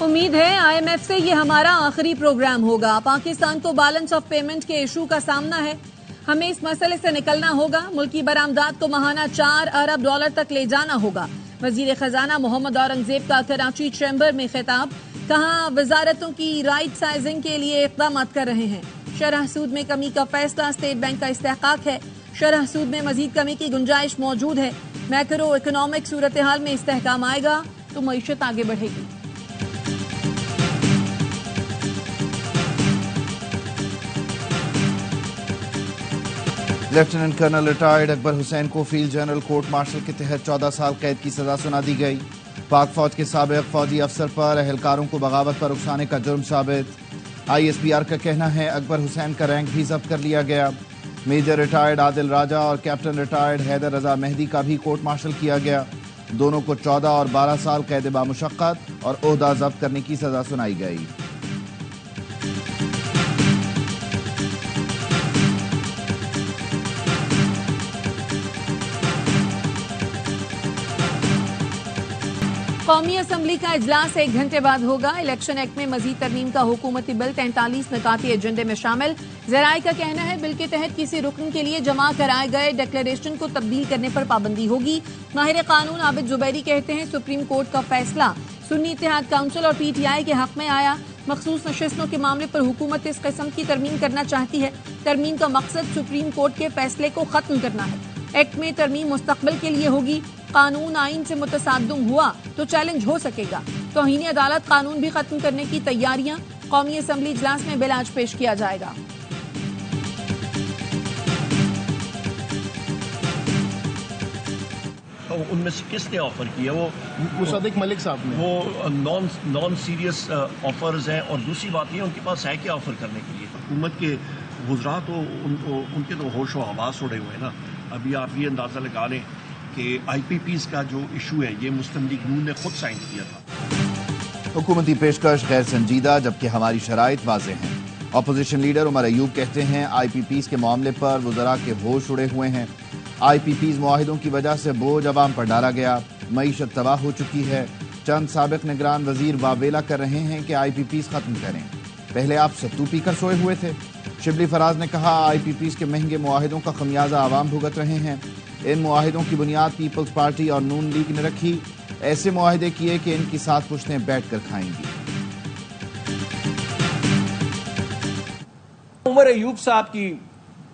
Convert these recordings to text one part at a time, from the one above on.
امید ہے IMF سے یہ ہمارا آخری پروگرام ہوگا. پاکستان کو بیلنس آف پیمنٹ کے ایشو کا سامنا ہے. ہمیں اس مسئلے سے نکلنا ہوگا. ملکی برآمدات کو ماہانہ 4 ارب ڈالر تک لے جانا ہوگا. وزیر خزانہ محمد اورنگزیب کا کراچی چیمبر میں خطاب. کہاں وزارتوں کی رائٹ سائزنگ کے لیے اقدامات کر رہے ہیں. شرح سود میں کمی کا فیصلہ اسٹیٹ بینک کا استحقاق ہے. شرح سود میں مزید کمی کی گنجائش موجود ہے. میکرو اکنامک صورتحال میں استحکام آئے گا تو معیشت آگے بڑھے گی. لیفٹیننٹ کرنل ریٹائرڈ اکبر حسین کو field general court marshal K تحت 14 سال قید کی سزا سنا دی گئی. پاک فوج کے سابق فوجی افسر پر اہلکاروں کو بغاوت پر اکسانے کا جرم ثابت. ISPR کا کہنا ہے اکبر حسین کا رینک بھی ضبط کر لیا گیا. میجر ریٹائرڈ عادل راجہ اور کیپٹن ریٹائرڈ حیدر رضا مہدی کا بھی کورٹ مارشل کیا گیا. دونوں کو 14 اور 12 سال قید بامشقت اور عہدہ ضبط کرنے کی سزا سنائی گئی. قومی اسمبلی کا اجلاس 1 گھنٹے بعد ہوگا. الیکشن ایکٹ میں مزید ترمیم کا حکومتی بل 43 نکاتی ایجنڈے میں شامل. ذرائع کا کہنا ہے بل کے تحت کسی رکن کے لیے جمع کرائے گئے ڈکلریشن کو تبدیل کرنے پر پابندی ہوگی. ماہر قانون عابد زبیری کہتے ہیں سپریم کورٹ کا فیصلہ سنی اتحاد کونسل اور PTI کے حق میں آیا. مخصوص نشستوں کے معاملے پر حکومت اس قسم کی ترمیم کرنا چاہتی ہے. ترمیم کا مقصد سپریم کورٹ کے فیصلے کو ختم کرنا ہے. ایکٹ میں ترمیم مستقبل کے لیے ہوگی. قانون آئین سے متصادم ہوا تو چیلنج ہو سکے گا. توہین عدالت قانون بھی ختم کرنے کی تیاریاں. قومی اسمبلی اجلاس میں بل آج پیش کیا جائے گا. ان میں سے کس نے آفر کیا؟ وہ مصدق ملک صاحب نے. وہ نان سیریس آفرز ہیں. اور دوسری بات یہ ان کے پاس ہے کیا آفر کرنے کے لیے؟ حکومت کے وزراء تو ان کے تو ہوش و حواس اڑے ہوئے ہیں نا. ابھی آپ یہ اندازہ لگا لیں کہ IPPs کا جو ایشو ہے یہ مسلم لیگ نون نے خود سائن کیا تھا. حکومتی پیشکش غیر سنجیدہ جبکہ ہماری شرائط واضح ہیں. اپوزیشن لیڈر عمر ایوب کہتے ہیں IPPs کے معاملے پر وزراء کے ہوش اڑے ہوئے ہیں. IPPs معاہدوں کی وجہ سے بوجھ عوام پر ڈالا گیا. معیشت تباہ ہو چکی ہے. چند سابق نگران وزیر واویلا کر رہے ہیں کہ IPPs ختم کریں. پہلے آپ ستو پی کر سوئے ہوئے تھے. شبلی فراز نے کہا IPPs کے مہنگے معاہدوں کا خمیازہ عوام بھگت رہے ہیں. ان معاہدوں کی بنیاد پیپلز پارٹی اور نون لیگ نے رکھی. ایسے معاہدے کیے کہ ان کی 7 پشتیں بیٹھ کر کھائیں گی. عمر ایوب صاحب کی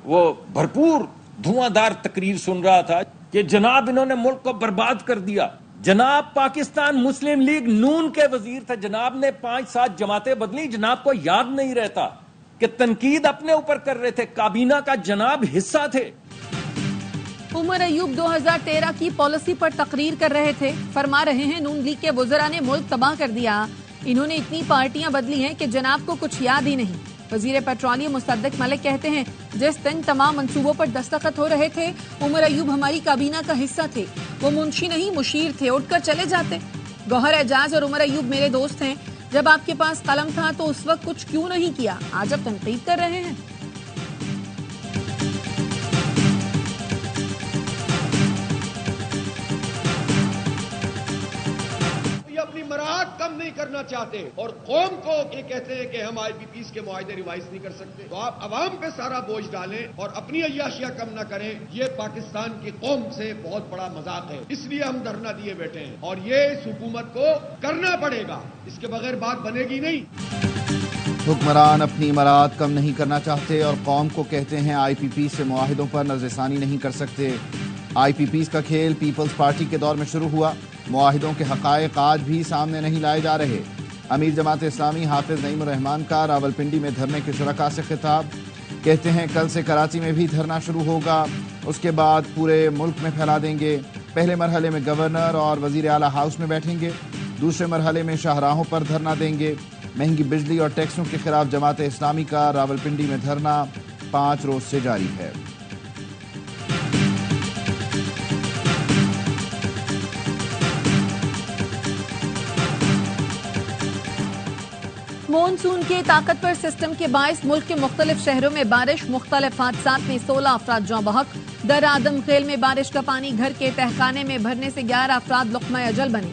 وہ بھرپور دھواں دار تقریر سن رہا تھا کہ جناب انہوں نے ملک کو برباد کر دیا. جناب پاکستان مسلم لیگ نون کے وزیر تھے. جناب نے 5-7 جماعتیں بدلی. جناب کو یاد نہیں رہتا کہ تنقید اپنے اوپر کر رہے تھے. کابینہ کا جناب حصہ تھے. عمر ایوب 2013 کی پالیسی پر تقریر کر رہے تھے. فرما رہے ہیں نون لیگ کے وزراء نے ملک تباہ کر دیا. انہوں نے اتنی پارٹیاں بدلی ہیں کہ جناب کو کچھ یاد ہی نہیں. وزیر پیٹرولیم مصدق ملک کہتے ہیں جس دن تمام منصوبوں پر دستخط ہو رہے تھے عمر ایوب ہماری کابینہ کا حصہ تھے. وہ منشی نہیں مشیر تھے. اٹھ کر چلے جاتے. گوہر اعجاز اور عمر ایوب میرے دوست ہیں. جب آپ کے پاس قلم تھا تو اس وقت کچھ کیوں نہیں کیا؟ آج اب تنقید کر رہے ہیں. مراعات کم نہیں کرنا چاہتے اور قوم کو یہ کہتے ہیں کہ ہم IPPs کے معاہدے ریوائز نہیں کر سکتے. تو آپ عوام پہ سارا بوجھ ڈالیں اور اپنی عیاشیاں کم نہ کریں. یہ پاکستان کی قوم سے بہت بڑا مذاق ہے. اس لیے ہم دھرنا دیے بیٹھے ہیں اور یہ اس حکومت کو کرنا پڑے گا. اس کے بغیر بات بنے گی نہیں. حکمران اپنی مراعات کم نہیں کرنا چاہتے اور قوم کو کہتے ہیں IPPs سے معاہدوں پر نظر ثانی نہیں کر سکتے. IPPs کا کھیل پیپلز پارٹی کے دور میں شروع ہوا. معاہدوں کے حقائق آج بھی سامنے نہیں لائے جا رہے. امیر جماعت اسلامی حافظ نعیم الرحمان کا راولپنڈی میں دھرنے کے شرکاء سے خطاب. کہتے ہیں کل سے کراچی میں بھی دھرنا شروع ہوگا. اس کے بعد پورے ملک میں پھیلا دیں گے. پہلے مرحلے میں گورنر اور وزیر اعلیٰ ہاؤس میں بیٹھیں گے. دوسرے مرحلے میں شاہراہوں پر دھرنا دیں گے. مہنگی بجلی اور ٹیکسوں کے خلاف جماعت اسلامی کا راولپنڈی میں دھرنا 5 روز سے جاری ہے. مونسون کے طاقتور سسٹم کے باعث ملک کے مختلف شہروں میں بارش. مختلف حادثات میں 16 افراد جاں بحق. در آدم خیل میں بارش کا پانی گھر کے تہخانے میں بھرنے سے 11 افراد لقمہ اجل بنے.